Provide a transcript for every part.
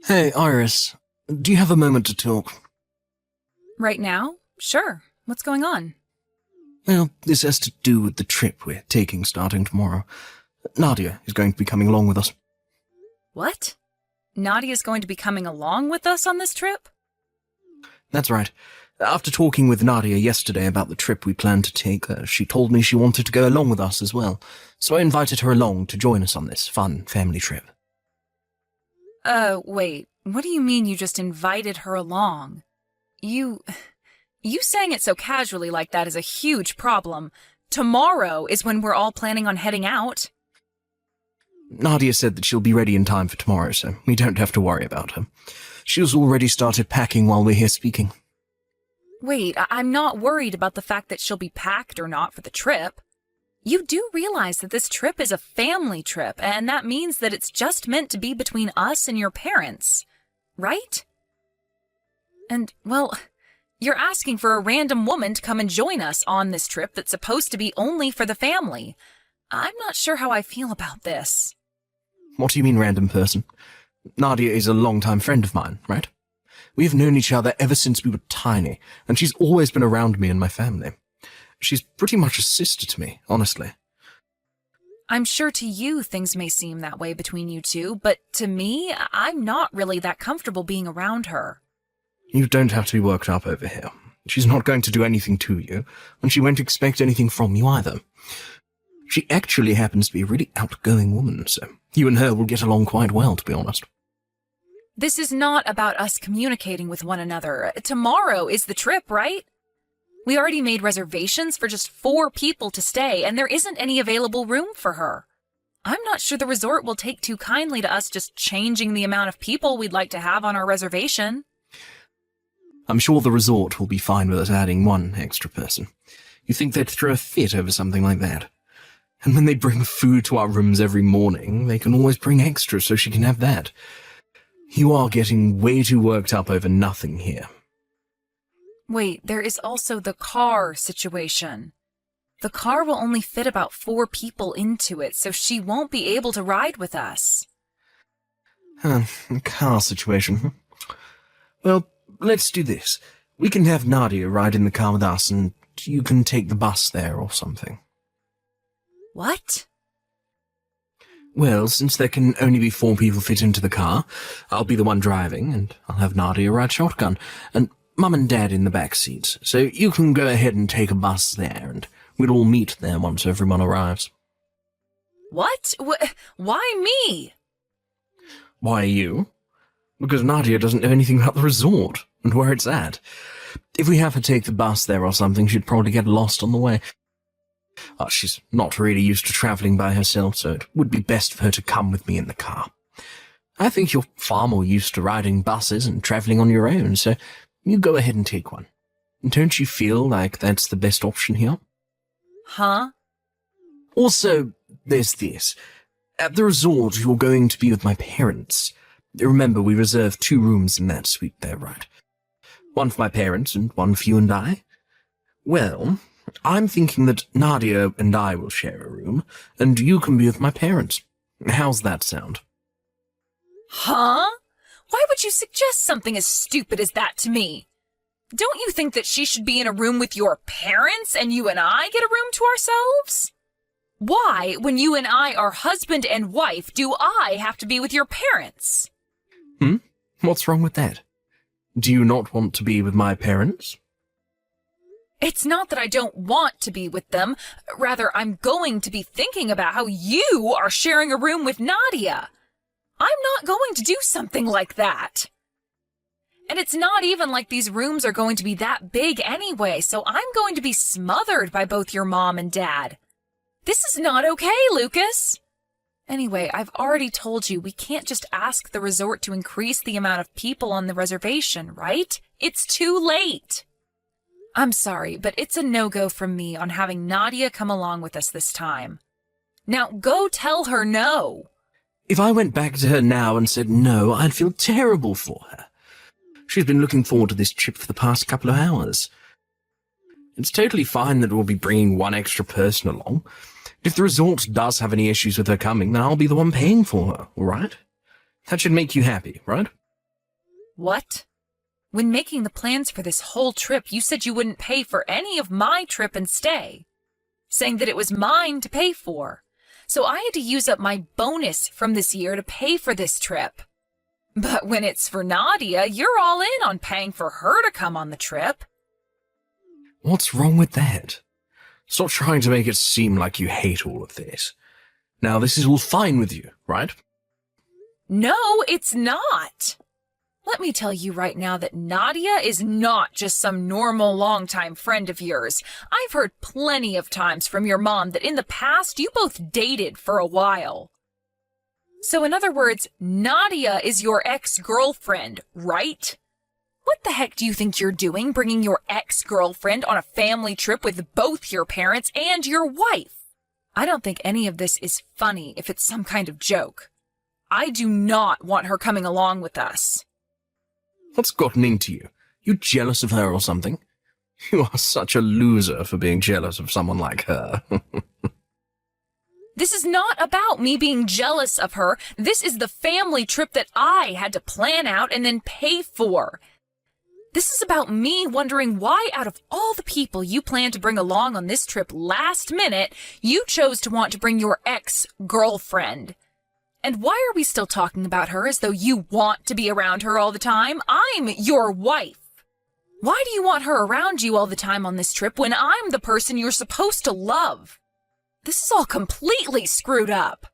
Hey, Iris. Do you have a moment to talk? Right now? Sure. What's going on? Well, this has to do with the trip we're taking starting tomorrow. Nadia is going to be coming along with us. What? Nadia's going to be coming along with us on this trip? That's right. After talking with Nadia yesterday about the trip we planned to take, she told me she wanted to go along with us as well. So I invited her along to join us on this fun family trip. Wait. What do you mean you just invited her along? You saying it so casually like that is a huge problem. Tomorrow is when we're all planning on heading out. Nadia said that she'll be ready in time for tomorrow, so we don't have to worry about her. She's already started packing while we're here speaking. Wait, I'm not worried about the fact that she'll be packed or not for the trip. You do realize that this trip is a family trip, and that means that it's just meant to be between us and your parents, right? And, well, you're asking for a random woman to come and join us on this trip that's supposed to be only for the family. I'm not sure how I feel about this. What do you mean, random person? Nadia is a long-time friend of mine, right? We have known each other ever since we were tiny, and she's always been around me and my family. She's pretty much a sister to me, honestly. I'm sure to you things may seem that way between you two, but to me, I'm not really that comfortable being around her. You don't have to be worked up over here. She's not going to do anything to you, and she won't expect anything from you either. She actually happens to be a really outgoing woman, so you and her will get along quite well, to be honest. This is not about us communicating with one another. Tomorrow is the trip, right? We already made reservations for just 4 people to stay, and there isn't any available room for her. I'm not sure the resort will take too kindly to us just changing the amount of people we'd like to have on our reservation. I'm sure the resort will be fine with us adding 1 extra person. You think they'd throw a fit over something like that? And when they bring food to our rooms every morning, they can always bring extra so she can have that. You are getting way too worked up over nothing here. Wait, there is also the car situation. The car will only fit about 4 people into it, so she won't be able to ride with us. Car situation. Well, let's do this. We can have Nadia ride in the car with us, and you can take the bus there or something. What? Well, since there can only be 4 people fit into the car, I'll be the one driving, and I'll have Nadia ride shotgun, and Mum and Dad in the back seats, so you can go ahead and take a bus there, and we'll all meet there once everyone arrives. What? Why me? Why you? Because Nadia doesn't know anything about the resort, and where it's at. If we have her take the bus there or something, she'd probably get lost on the way. She's not really used to travelling by herself, so it would be best for her to come with me in the car. I think you're far more used to riding buses and travelling on your own, so you go ahead and take one. Don't you feel like that's the best option here? Huh? Also, there's this. At the resort, you're going to be with my parents. Remember, we reserved 2 rooms in that suite there, right? 1 for my parents and 1 for you and I. Well, I'm thinking that Nadia and I will share a room, and you can be with my parents. How's that sound? Huh? Why would you suggest something as stupid as that to me? Don't you think that she should be in a room with your parents and you and I get a room to ourselves? Why, when you and I are husband and wife, do I have to be with your parents? What's wrong with that? Do you not want to be with my parents? It's not that I don't want to be with them. Rather, I'm going to be thinking about how you are sharing a room with Nadia. I'm not going to do something like that. And it's not even like these rooms are going to be that big anyway, so I'm going to be smothered by both your mom and dad. This is not okay, Lucas. Anyway, I've already told you we can't just ask the resort to increase the amount of people on the reservation, right? It's too late. I'm sorry, but it's a no-go from me on having Nadia come along with us this time. Now go tell her no. If I went back to her now and said no, I'd feel terrible for her. She's been looking forward to this trip for the past couple of hours. It's totally fine that we'll be bringing 1 extra person along. If the resort does have any issues with her coming, then I'll be the one paying for her, all right? That should make you happy, right? What? When making the plans for this whole trip, you said you wouldn't pay for any of my trip and stay, saying that it was mine to pay for. So I had to use up my bonus from this year to pay for this trip. But when it's for Nadia, you're all in on paying for her to come on the trip. What's wrong with that? Stop trying to make it seem like you hate all of this. Now, this is all fine with you, right? No, it's not. Let me tell you right now that Nadia is not just some normal longtime friend of yours. I've heard plenty of times from your mom that in the past you both dated for a while. So in other words, Nadia is your ex-girlfriend, right? What the heck do you think you're doing, bringing your ex-girlfriend on a family trip with both your parents and your wife? I don't think any of this is funny if it's some kind of joke. I do not want her coming along with us. What's gotten into you? You jealous of her or something? You are such a loser for being jealous of someone like her. This is not about me being jealous of her. This is the family trip that I had to plan out and then pay for. This is about me wondering why out of all the people you planned to bring along on this trip last minute, you chose to want to bring your ex-girlfriend. And why are we still talking about her as though you want to be around her all the time? I'm your wife. Why do you want her around you all the time on this trip when I'm the person you're supposed to love? This is all completely screwed up.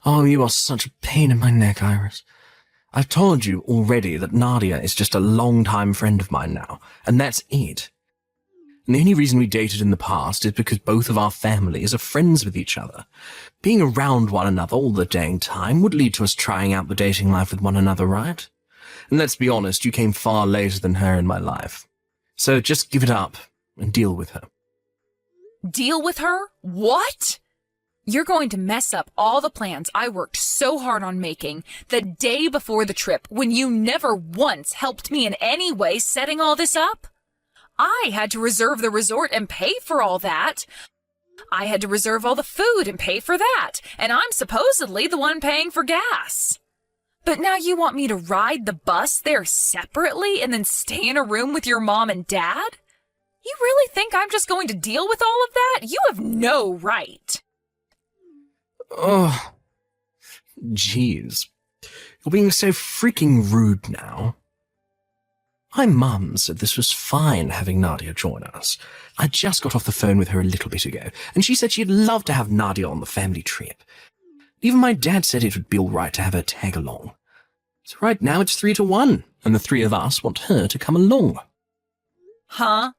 Oh, you are such a pain in my neck, Iris. I've told you already that Nadia is just a long-time friend of mine now, and that's it. And the only reason we dated in the past is because both of our families are friends with each other. Being around one another all the dang time would lead to us trying out the dating life with one another, right? And let's be honest, you came far later than her in my life. So just give it up and deal with her. Deal with her? What? You're going to mess up all the plans I worked so hard on making the day before the trip when you never once helped me in any way setting all this up? I had to reserve the resort and pay for all that. I had to reserve all the food and pay for that, and I'm supposedly the one paying for gas. But now you want me to ride the bus there separately and then stay in a room with your mom and dad? You really think I'm just going to deal with all of that? You have no right. Oh, jeez. You're being so freaking rude now. My mum said this was fine having Nadia join us. I just got off the phone with her a little bit ago, and she said she'd love to have Nadia on the family trip. Even my dad said it would be all right to have her tag along. So right now it's 3-1, and the three of us want her to come along. Huh?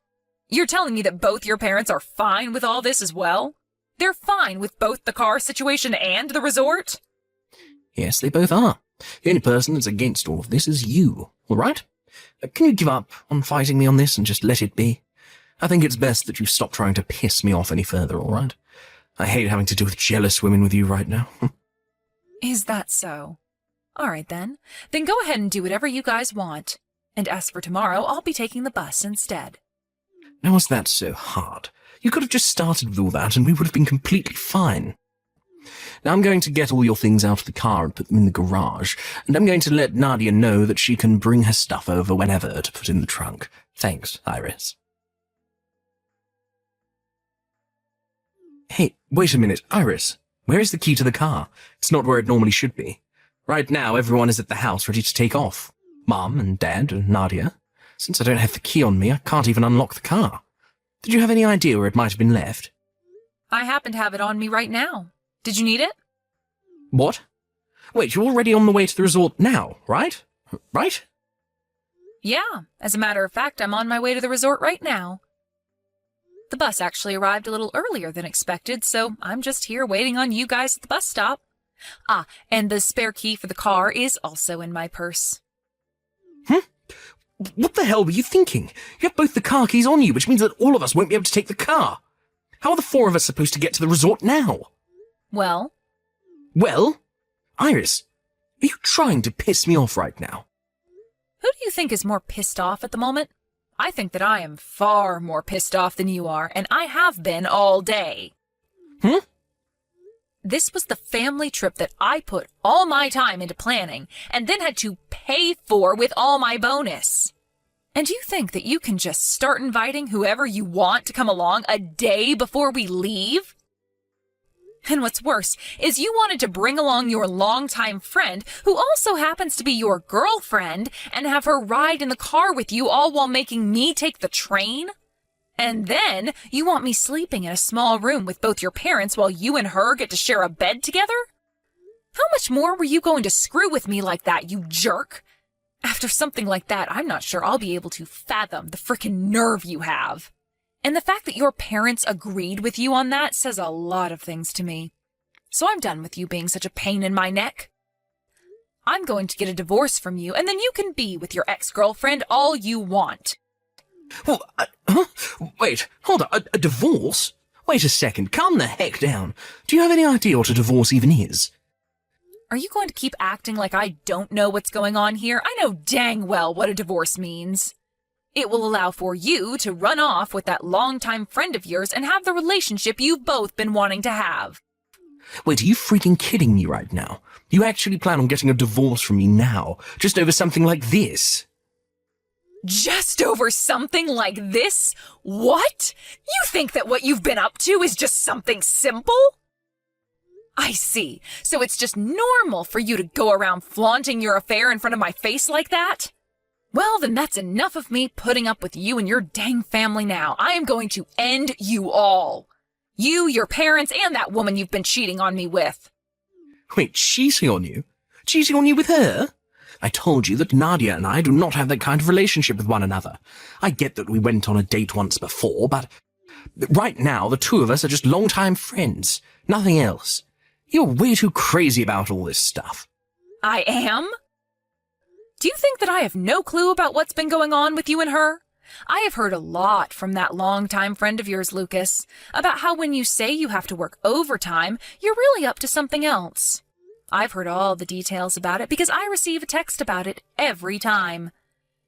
You're telling me that both your parents are fine with all this as well? They're fine with both the car situation and the resort? Yes, they both are. The only person that's against all of this is you, all right? Can you give up on fighting me on this and just let it be? I think it's best that you stop trying to piss me off any further, all right? I hate having to deal with jealous women with you right now. Is that so? All right, then. Then go ahead and do whatever you guys want. And as for tomorrow, I'll be taking the bus instead. Now, was that so hard? You could have just started with all that and we would have been completely fine. Now I'm going to get all your things out of the car and put them in the garage, and I'm going to let Nadia know that she can bring her stuff over whenever to put in the trunk. Thanks, Iris. Hey, wait a minute, Iris. Where is the key to the car? It's not where it normally should be. Right now, everyone is at the house ready to take off. Mom and Dad and Nadia. Since I don't have the key on me, I can't even unlock the car. Did you have any idea where it might have been left? I happen to have it on me right now. Did you need it? What? Wait, you're already on the way to the resort now, right? Right? Yeah, as a matter of fact, I'm on my way to the resort right now. The bus actually arrived a little earlier than expected, so I'm just here waiting on you guys at the bus stop. Ah, and the spare key for the car is also in my purse. What the hell were you thinking? You have both the car keys on you, which means that all of us won't be able to take the car. How are the four of us supposed to get to the resort now? Well? Iris, are you trying to piss me off right now? Who do you think is more pissed off at the moment? I think that I am far more pissed off than you are, and I have been all day. This was the family trip that I put all my time into planning and then had to pay for with all my bonus. And you think that you can just start inviting whoever you want to come along a day before we leave? And what's worse is you wanted to bring along your longtime friend, who also happens to be your girlfriend, and have her ride in the car with you, all while making me take the train? And then you want me sleeping in a small room with both your parents while you and her get to share a bed together? How much more were you going to screw with me like that, you jerk? After something like that, I'm not sure I'll be able to fathom the frickin' nerve you have. And the fact that your parents agreed with you on that says a lot of things to me. So I'm done with you being such a pain in my neck. I'm going to get a divorce from you, and then you can be with your ex-girlfriend all you want. Well, wait, hold on, a divorce? Wait a second, calm the heck down. Do you have any idea what a divorce even is? Are you going to keep acting like I don't know what's going on here? I know dang well what a divorce means. It will allow for you to run off with that longtime friend of yours and have the relationship you've both been wanting to have. Wait, are you freaking kidding me right now? You actually plan on getting a divorce from me now, just over something like this? Just over something like this? What? You think that what you've been up to is just something simple? I see. So it's just normal for you to go around flaunting your affair in front of my face like that? Well, then that's enough of me putting up with you and your dang family now. I am going to end you all. You, your parents, and that woman you've been cheating on me with. Wait, cheating on you? Cheating on you with her? I told you that Nadia and I do not have that kind of relationship with one another. I get that we went on a date once before, but right now the two of us are just longtime friends. Nothing else. You're way too crazy about all this stuff. I am? Do you think that I have no clue about what's been going on with you and her? I have heard a lot from that longtime friend of yours, Lucas, about how when you say you have to work overtime, you're really up to something else. I've heard all the details about it because I receive a text about it every time.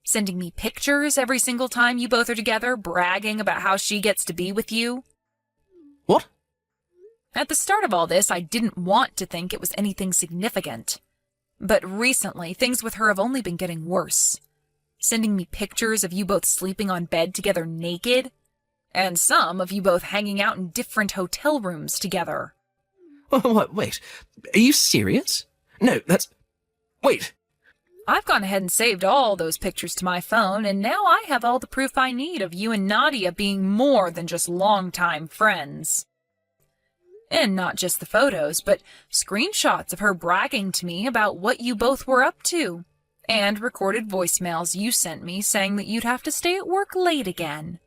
Sending me pictures every single time you both are together, bragging about how she gets to be with you. What? At the start of all this, I didn't want to think it was anything significant. But recently, things with her have only been getting worse. Sending me pictures of you both sleeping on bed together naked, and some of you both hanging out in different hotel rooms together. What? Wait, are you serious? No, wait. I've gone ahead and saved all those pictures to my phone, and now I have all the proof I need of you and Nadia being more than just longtime friends. And not just the photos, but screenshots of her bragging to me about what you both were up to, and recorded voicemails you sent me saying that you'd have to stay at work late again.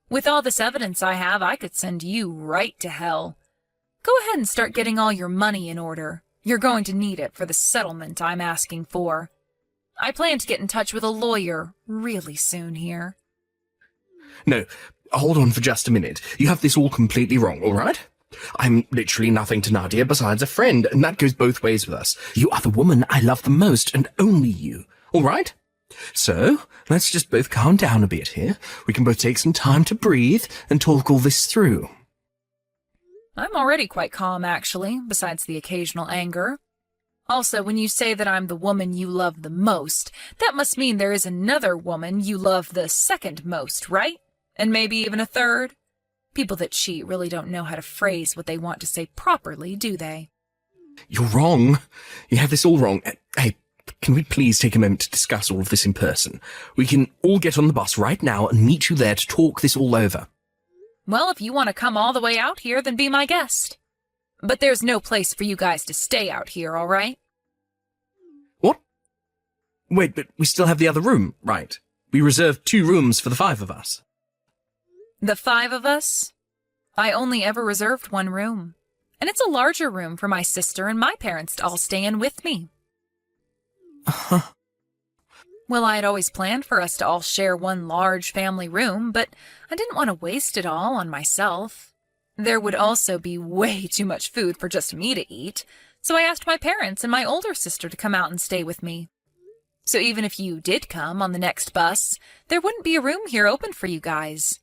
With all this evidence I have, I could send you right to hell. Go ahead and start getting all your money in order. You're going to need it for the settlement I'm asking for. I plan to get in touch with a lawyer really soon here. No, hold on for just a minute. You have this all completely wrong, all right? I'm literally nothing to Nadia besides a friend, and that goes both ways with us. You are the woman I love the most, and only you, all right? So, let's just both calm down a bit here. We can both take some time to breathe and talk all this through. I'm already quite calm, actually, besides the occasional anger. Also, when you say that I'm the woman you love the most, that must mean there is another woman you love the second most, right? And maybe even a third? People that cheat really don't know how to phrase what they want to say properly, do they? You're wrong. You have this all wrong. Hey, can we please take a moment to discuss all of this in person? We can all get on the bus right now and meet you there to talk this all over. Well, if you want to come all the way out here, then be my guest. But there's no place for you guys to stay out here, all right? What? Wait, but we still have the other room, right? We reserved 2 rooms for the 5 of us. The 5 of us? I only ever reserved 1 room. And it's a larger room for my sister and my parents to all stay in with me. Uh-huh. Well, I had always planned for us to all share one large family room, but I didn't want to waste it all on myself. There would also be way too much food for just me to eat, so I asked my parents and my older sister to come out and stay with me. So even if you did come on the next bus, there wouldn't be a room here open for you guys.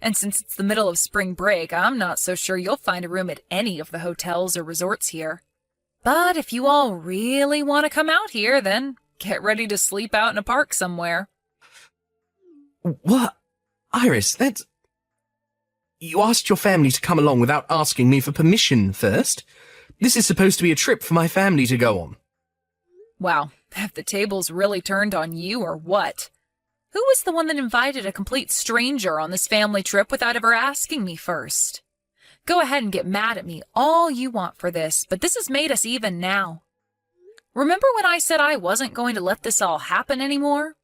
And since it's the middle of spring break, I'm not so sure you'll find a room at any of the hotels or resorts here. But if you all really want to come out here, then get ready to sleep out in a park somewhere. What? Iris, that's... You asked your family to come along without asking me for permission first? This is supposed to be a trip for my family to go on. Wow, have the tables really turned on you or what? Who was the one that invited a complete stranger on this family trip without ever asking me first? Go ahead and get mad at me all you want for this, but this has made us even now. Remember when I said I wasn't going to let this all happen anymore?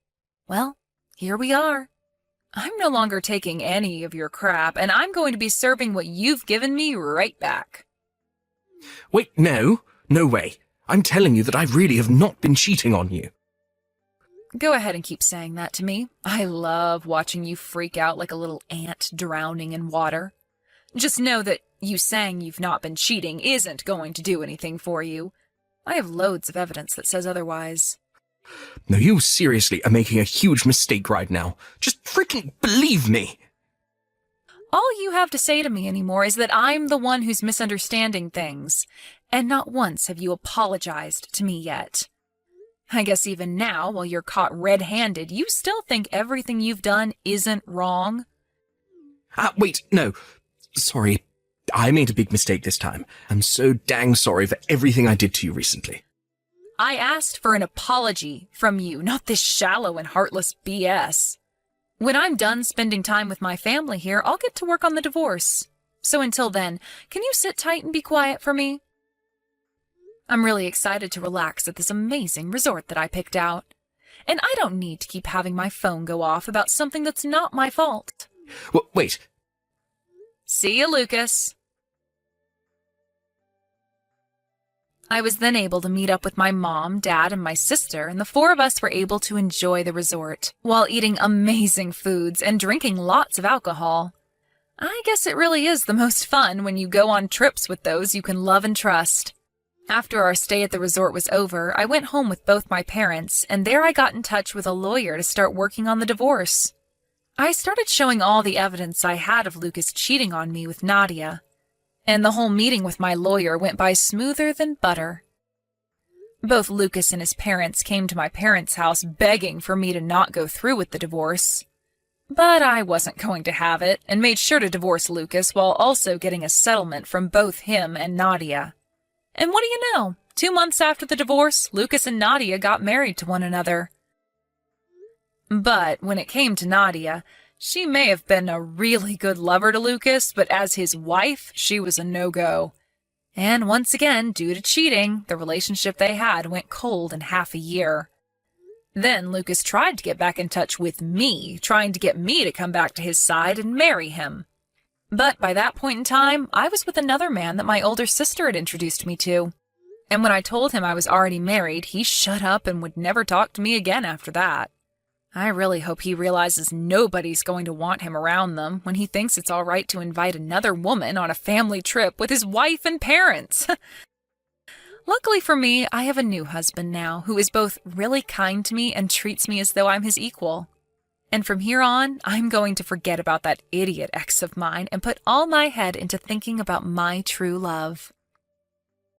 Well, here we are. I'm no longer taking any of your crap, and I'm going to be serving what you've given me right back. Wait, no way. I'm telling you that I really have not been cheating on you. Go ahead and keep saying that to me. I love watching you freak out like a little ant drowning in water. Just know that you saying you've not been cheating isn't going to do anything for you. I have loads of evidence that says otherwise. No, you seriously are making a huge mistake right now. Just freaking believe me. All you have to say to me anymore is that I'm the one who's misunderstanding things, and not once have you apologized to me yet. I guess even now, while you're caught red-handed, you still think everything you've done isn't wrong? Wait, no. Sorry. I made a big mistake this time. I'm so dang sorry for everything I did to you recently. I asked for an apology from you, not this shallow and heartless BS. When I'm done spending time with my family here, I'll get to work on the divorce. So until then, can you sit tight and be quiet for me? I'm really excited to relax at this amazing resort that I picked out. And I don't need to keep having my phone go off about something that's not my fault. Wait. See you, Lucas. I was then able to meet up with my mom, dad, and my sister, and the four of us were able to enjoy the resort while eating amazing foods and drinking lots of alcohol. I guess it really is the most fun when you go on trips with those you can love and trust. After our stay at the resort was over, I went home with both my parents, and there I got in touch with a lawyer to start working on the divorce. I started showing all the evidence I had of Lucas cheating on me with Nadia, and the whole meeting with my lawyer went by smoother than butter. Both Lucas and his parents came to my parents' house begging for me to not go through with the divorce. But I wasn't going to have it, and made sure to divorce Lucas while also getting a settlement from both him and Nadia. And what do you know? 2 months after the divorce, Lucas and Nadia got married to one another. But when it came to Nadia, she may have been a really good lover to Lucas, but as his wife, she was a no-go. And once again, due to cheating, the relationship they had went cold in half a year. Then Lucas tried to get back in touch with me, trying to get me to come back to his side and marry him. But by that point in time, I was with another man that my older sister had introduced me to. And when I told him I was already married, he shut up and would never talk to me again after that. I really hope he realizes nobody's going to want him around them when he thinks it's all right to invite another woman on a family trip with his wife and parents. Luckily for me, I have a new husband now who is both really kind to me and treats me as though I'm his equal. And from here on, I'm going to forget about that idiot ex of mine and put all my head into thinking about my true love.